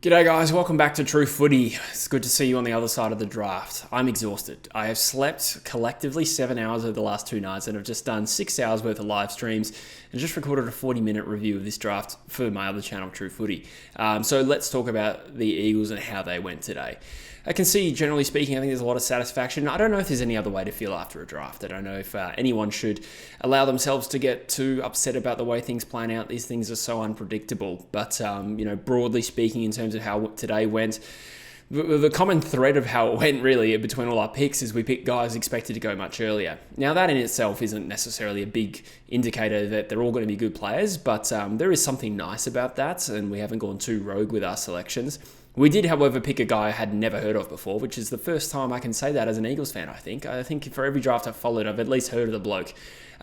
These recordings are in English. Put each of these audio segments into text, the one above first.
G'day guys, welcome back to True Footy. It's good to see you on the other side of the draft. I'm exhausted. I have slept collectively 7 hours over the last 2 nights and have just done 6 hours worth of live streams and just recorded a 40-minute review of this draft for my other channel, True Footy. So let's talk about the Eagles and how they went today. I can see, generally speaking, I think there's a lot of satisfaction. I don't know if there's any other way to feel after a draft. I don't know if anyone should allow themselves to get too upset about the way things plan out. These things are so unpredictable. But, broadly speaking, in terms of how today went, the common thread of how it went really between all our picks is we picked guys expected to go much earlier. Now that in itself isn't necessarily a big indicator that they're all going to be good players, but there is something nice about that, and we haven't gone too rogue with our selections. We did, however, pick a guy I had never heard of before, which is the first time I can say that as an Eagles fan, I think. I think for every draft I've followed, I've at least heard of the bloke.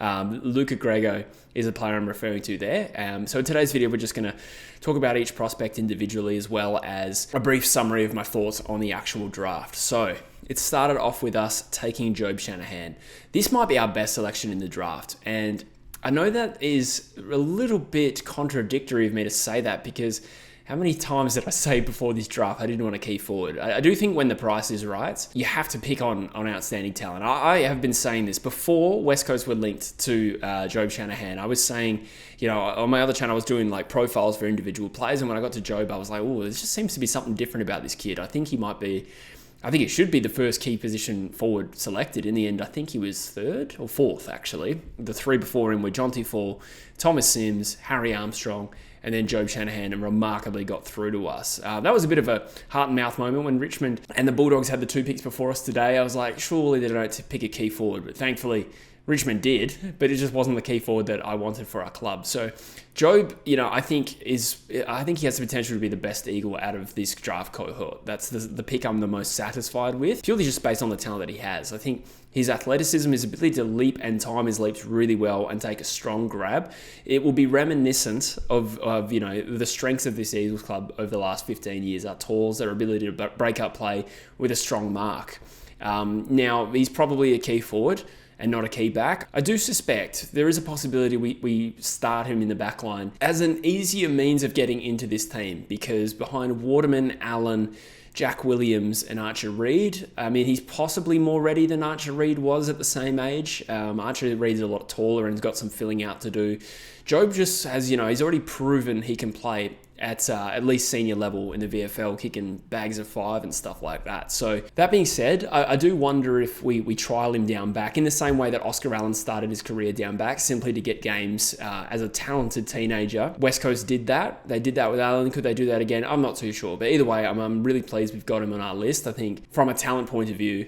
Luca Greggo is a player I'm referring to there. So in today's video, we're just going to talk about each prospect individually as well as a brief summary of my thoughts on the actual draft. So it started off with us taking Jobe Shanahan. This might be our best selection in the draft, and I know that is a little bit contradictory of me to say that because how many times did I say before this draft I didn't want a key forward? I do think when the price is right, you have to pick on outstanding talent. I have been saying this before West Coast were linked to Jobe Shanahan. I was saying, on my other channel, I was doing like profiles for individual players, and when I got to Jobe, I was like, oh, there just seems to be something different about this kid. I think it should be the first key position forward selected. In the end, I think he was third or fourth, actually. The three before him were Jonty Fall, Thomas Sims, Harry Armstrong, and then Jobe Shanahan, and remarkably got through to us. That was a bit of a heart and mouth moment when Richmond and the Bulldogs had the 2 picks before us today. I was like, surely they don't pick a key forward, but thankfully Richmond did, but it just wasn't the key forward that I wanted for our club. So Jobe, I think he has the potential to be the best Eagle out of this draft cohort. That's the pick I'm the most satisfied with, purely just based on the talent that he has. I think his athleticism, his ability to leap and time his leaps really well and take a strong grab, it will be reminiscent of the strengths of this Eagles club over the last 15 years. Our tools, their ability to break up play with a strong mark. Now, he's probably a key forward and not a key back. I do suspect there is a possibility we start him in the back line as an easier means of getting into this team, because behind Waterman, Allan, Jack Williams and Archer Reid, he's possibly more ready than Archer Reid was at the same age. Archer Reid's a lot taller and has got some filling out to do. Jobe just has, he's already proven he can play at least senior level in the VFL, kicking bags of 5 and stuff like that. So that being said, I do wonder if we trial him down back in the same way that Oscar Allan started his career down back, simply to get games as a talented teenager. West Coast did that. They did that with Allan. Could they do that again? I'm not too sure. But either way, I'm really pleased we've got him on our list. I think from a talent point of view,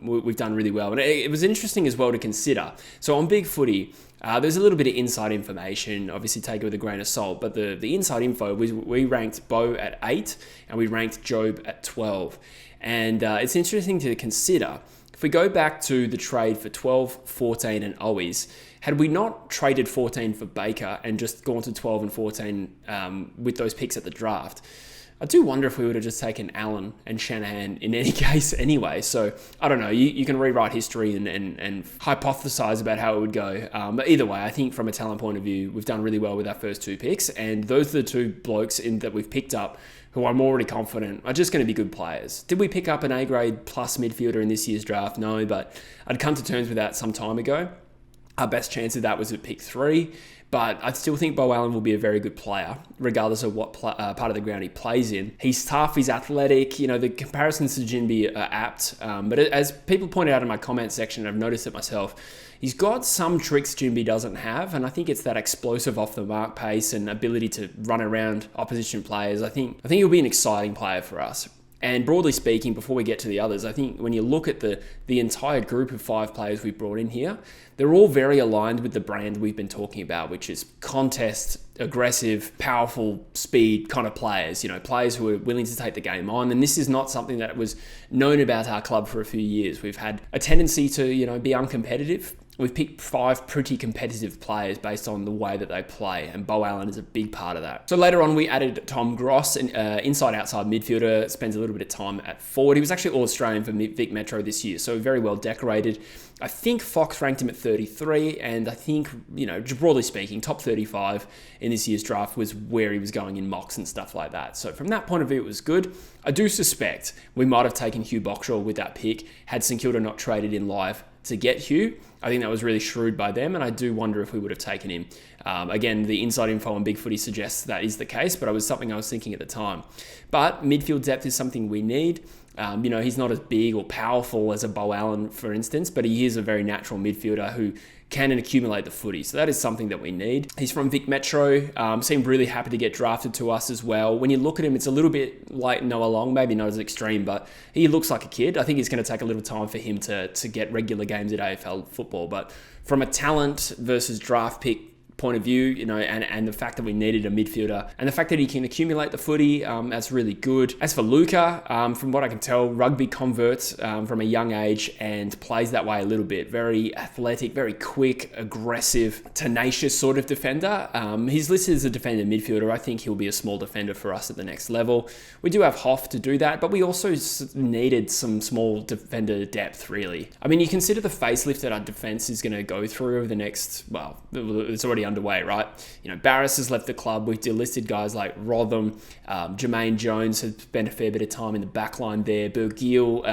we've done really well. And it was interesting as well to consider. So on Big Footy, there's a little bit of inside information, obviously take it with a grain of salt, but the inside info was we ranked Bo at 8 and we ranked Jobe at 12. And it's interesting to consider, if we go back to the trade for 12, 14 and Owies, had we not traded 14 for Baker and just gone to 12 and 14 with those picks at the draft, I do wonder if we would have just taken Allan and Shanahan in any case anyway. So I don't know. You can rewrite history and hypothesize about how it would go. But either way, I think from a talent point of view, we've done really well with our first 2 picks. And those are the 2 blokes that we've picked up who I'm already confident are just going to be good players. Did we pick up an A-grade plus midfielder in this year's draft? No, but I'd come to terms with that some time ago. Our best chance of that was at pick 3. But I still think Bo Allan will be a very good player, regardless of what part of the ground he plays in. He's tough, he's athletic, the comparisons to Jinby are apt. But as people pointed out in my comment section, I've noticed it myself, he's got some tricks Jinby doesn't have, and I think it's that explosive off-the-mark pace and ability to run around opposition players. I think he'll be an exciting player for us. And broadly speaking, before we get to the others, I think when you look at the entire group of 5 players we've brought in here, they're all very aligned with the brand we've been talking about, which is contest, aggressive, powerful, speed kind of players, players who are willing to take the game on. And this is not something that was known about our club for a few years. We've had a tendency to, be uncompetitive. we've picked 5 pretty competitive players based on the way that they play, and Bo Allan is a big part of that. So later on, we added Tom Gross, an inside-outside midfielder, spends a little bit of time at forward. He was actually All-Australian for Vic Metro this year, so very well decorated. I think Fox ranked him at 33, and I think, broadly speaking, top 35 in this year's draft was where he was going in mocks and stuff like that. So from that point of view, it was good. I do suspect we might have taken Hugh Boxall with that pick had St Kilda not traded in live to get Hugh. I think that was really shrewd by them, and I do wonder if we would have taken him. Again, the inside info on Big Footy suggests that is the case, but it was something I was thinking at the time. But midfield depth is something we need. He's not as big or powerful as a Bo Allan, for instance, but he is a very natural midfielder who can accumulate the footy. So that is something that we need. He's from Vic Metro. Seemed really happy to get drafted to us as well. When you look at him, it's a little bit like Noah Long, maybe not as extreme, but he looks like a kid. I think it's going to take a little time for him to get regular games at AFL football. But from a talent versus draft pick point of view, and the fact that we needed a midfielder and the fact that he can accumulate the footy, that's really good. As for Luca, from what I can tell, rugby converts from a young age and plays that way a little bit. Very athletic, very quick, aggressive, tenacious sort of defender. He's listed as a defender midfielder. I think he'll be a small defender for us at the next level. We do have Hoff to do that, but we also needed some small defender depth, really. I mean, you consider the facelift that our defense is going to go through over the next, it's already underway, right? Barris has left the club. We've delisted guys like Rotham, Jermaine Jones has spent a fair bit of time in the back line there. Bergil,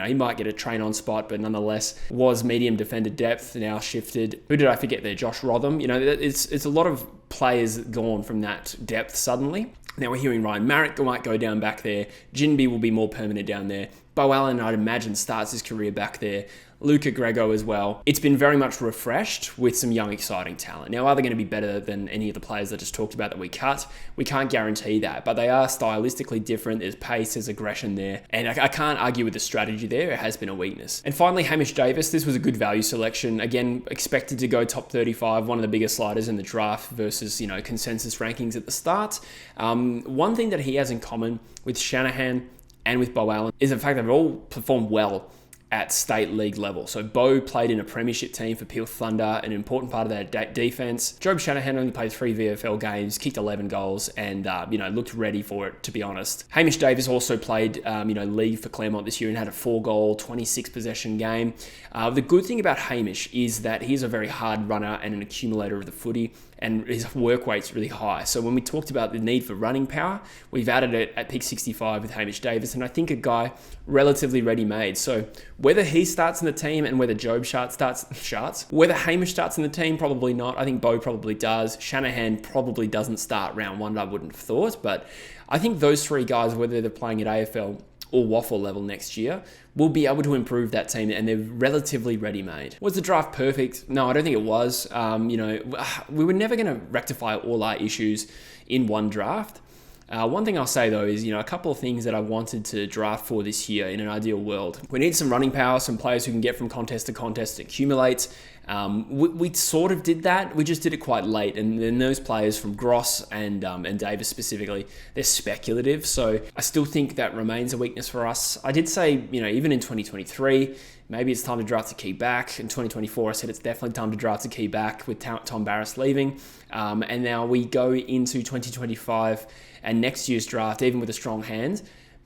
he might get a train on spot, but nonetheless was medium defender depth, now shifted. Who did I forget there? Josh Rotham. It's a lot of players gone from that depth suddenly. Now we're hearing Ryan Marrick might go down back there. Jinby will be more permanent down there. Bo Allan, I'd imagine, starts his career back there. Luca, Greggo as well. It's been very much refreshed with some young, exciting talent. Now, are they going to be better than any of the players I just talked about that we cut? We can't guarantee that, but they are stylistically different. There's pace, there's aggression there, and I can't argue with the strategy there. It has been a weakness. And finally, Hamish Davis. This was a good value selection. Again, expected to go top 35, one of the biggest sliders in the draft versus, consensus rankings at the start. One thing that he has in common with Shanahan and with Bo Allan is the fact that they've all performed well at state league level. So Bo played in a premiership team for Peel Thunder, an important part of their defense. Jobe Shanahan only played 3 VFL games, kicked 11 goals, and looked ready for it, to be honest. Hamish Davis also played league for Claremont this year and had a 4-goal, 26 possession game. The good thing about Hamish is that he's a very hard runner and an accumulator of the footy, and his work rate's really high. So when we talked about the need for running power, we've added it at pick 65 with Hamish Davis, and I think a guy relatively ready-made. So whether he starts in the team and whether whether Hamish starts in the team, probably not. I think Bo probably does. Shanahan probably doesn't start round 1, I wouldn't have thought, but I think those 3 guys, whether they're playing at AFL or waffle level next year, will be able to improve that team, and they're relatively ready-made. Was the draft perfect? No, I don't think it was. We were never going to rectify all our issues in one draft. One thing I'll say though is, a couple of things that I wanted to draft for this year in an ideal world. We need some running power, some players who can get from contest to contest, accumulate. We sort of did that. We just did it quite late. And then those players from Gross and Davis specifically, they're speculative. So I still think that remains a weakness for us. I did say, even in 2023, maybe it's time to draft a key back. In 2024, I said it's definitely time to draft a key back with Tom Barris leaving. And now we go into 2025 and next year's draft, even with a strong hand,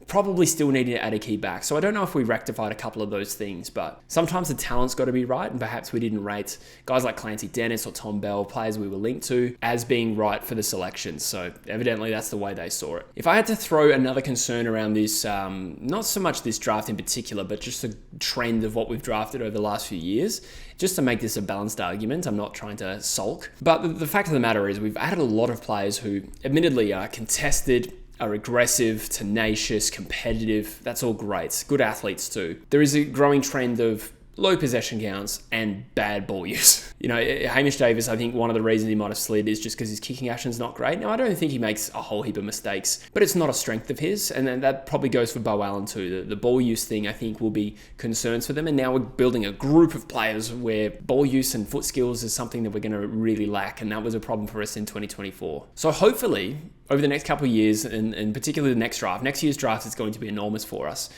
probably still needing to add a key back. So I don't know if we rectified a couple of those things, but sometimes the talent's got to be right, and perhaps we didn't rate guys like Clancy Dennis or Tom Bell, players we were linked to, as being right for the selections. So evidently that's the way they saw it. If I had to throw another concern around this, not so much this draft in particular, but just the trend of what we've drafted over the last few years, just to make this a balanced argument, I'm not trying to sulk, but the fact of the matter is we've added a lot of players who admittedly are contested, are aggressive, tenacious, competitive. That's all great. Good athletes too. There is a growing trend of low possession counts and bad ball use. Hamish Davis, I think one of the reasons he might have slid is just because his kicking action's not great. Now, I don't think he makes a whole heap of mistakes, but it's not a strength of his, and then that probably goes for Bo Allan too. The ball use thing, I think, will be concerns for them, and now we're building a group of players where ball use and foot skills is something that we're going to really lack, and that was a problem for us in 2024. So hopefully, over the next couple of years, and particularly the next year's draft is going to be enormous for us.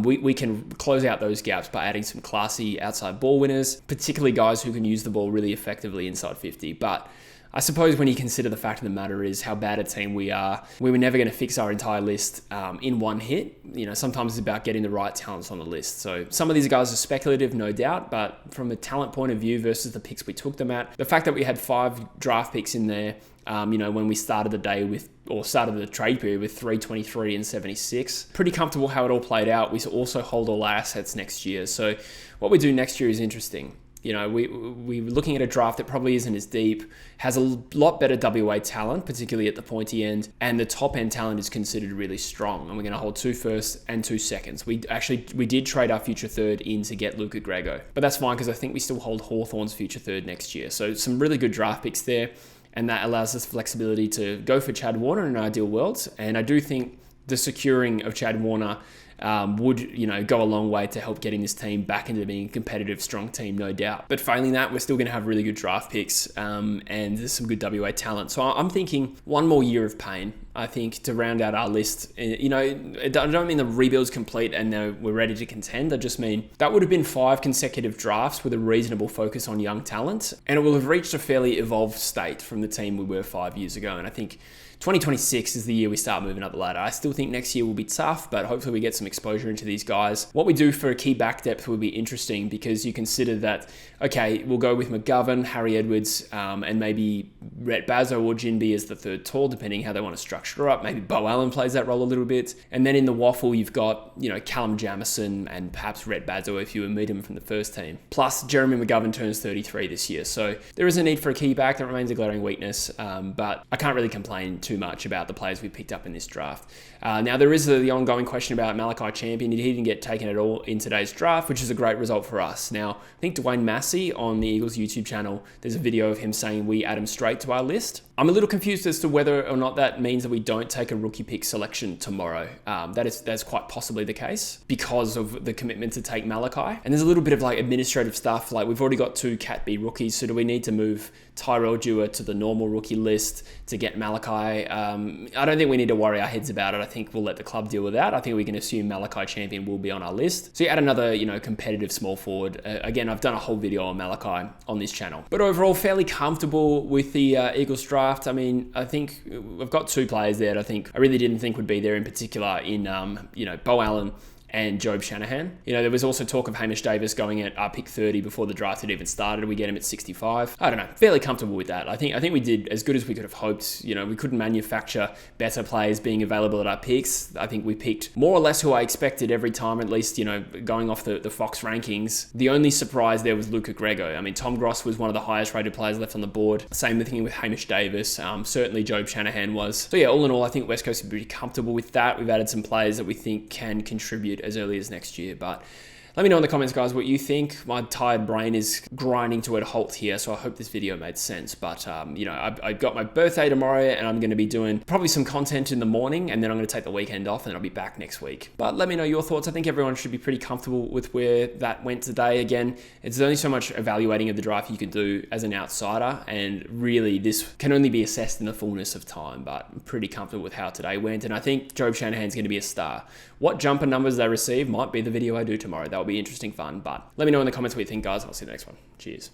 We can close out those gaps by adding some classy outside ball winners, particularly guys who can use the ball really effectively inside 50. But I suppose when you consider the fact of the matter is how bad a team we are, we were never going to fix our entire list in one hit. Sometimes it's about getting the right talents on the list. So some of these guys are speculative, no doubt, but from a talent point of view versus the picks we took them at, the fact that we had 5 draft picks in there, when we started the day started the trade period with 323 and 76. Pretty comfortable how it all played out. We also hold all our assets next year. So what we do next year is interesting. We're looking at a draft that probably isn't as deep, has a lot better WA talent, particularly at the pointy end, and the top end talent is considered really strong. And we're going to hold 2 firsts and 2 seconds. We did trade our future third in to get Luca Greggo, but that's fine because I think we still hold Hawthorn's future third next year. So some really good draft picks there, and that allows us flexibility to go for Chad Warner in an ideal world. And I do think the securing of Chad Warner would go a long way to help getting this team back into being a competitive, strong team, no doubt. But failing that, we're still going to have really good draft picks and there's some good WA talent. So I'm thinking one more year of pain, I think, to round out our list. I don't mean the rebuild's complete and we're ready to contend. I just mean that would have been 5 consecutive drafts with a reasonable focus on young talent, and it will have reached a fairly evolved state from the team we were 5 years ago. And I think 2026 is the year we start moving up the ladder. I still think next year will be tough, but hopefully we get some exposure into these guys. What we do for a key back depth will be interesting because you consider that, okay, we'll go with McGovern, Harry Edwards, and maybe Rhett Bazzo or Jinby as the third tall, depending how they want to structure it up. Maybe Bo Allan plays that role a little bit. And then in the waffle, you've got, Callum Jamison and perhaps Rhett Bazzo if you omit him from the first team. Plus, Jeremy McGovern turns 33 this year. So there is a need for a key back. That remains a glaring weakness, but I can't really complain too much about the players we picked up in this draft. Now, there is the ongoing question about Malachi Champion. He didn't get taken at all in today's draft, which is a great result for us. Now, I think Dwayne Massey on the Eagles YouTube channel, there's a video of him saying we add him straight to our list. I'm a little confused as to whether or not that means that we don't take a rookie pick selection tomorrow. That's quite possibly the case because of the commitment to take Malachi. And there's a little bit of administrative stuff. We've already got 2 Cat B rookies, so do we need to move Tyrell Dewar to the normal rookie list to get Malachi? I don't think we need to worry our heads about it. I think we'll let the club deal with that. I think we can assume Malachi Champion will be on our list. So you add another, competitive small forward. Again, I've done a whole video on Malachi on this channel. But overall, fairly comfortable with the Eagles draft. I mean, I think we've got 2 players there that I really didn't think would be there in particular in, Bo Allan and Jobe Shanahan. There was also talk of Hamish Davis going at our pick 30 before the draft had even started. We get him at 65. I don't know, fairly comfortable with that. I think we did as good as we could have hoped. We couldn't manufacture better players being available at our picks. I think we picked more or less who I expected every time, at least, going off the Fox rankings. The only surprise there was Luca Greggo. I mean, Tom Gross was one of the highest rated players left on the board. Same thing with Hamish Davis. Certainly Jobe Shanahan was. So yeah, all in all, I think West Coast would be pretty comfortable with that. We've added some players that we think can contribute as early as next year, but let me know in the comments, guys, what you think. My tired brain is grinding to a halt here, so I hope this video made sense. But, I've got my birthday tomorrow, and I'm going to be doing probably some content in the morning, and then I'm going to take the weekend off, and I'll be back next week. But let me know your thoughts. I think everyone should be pretty comfortable with where that went today. Again, it's only so much evaluating of the draft you can do as an outsider, and really this can only be assessed in the fullness of time, but I'm pretty comfortable with how today went, and I think Jobe Shanahan's going to be a star. What jumper numbers they receive might be the video I do tomorrow. That'll be interesting fun, but let me know in the comments what you think, guys. I'll see you in the next one. Cheers.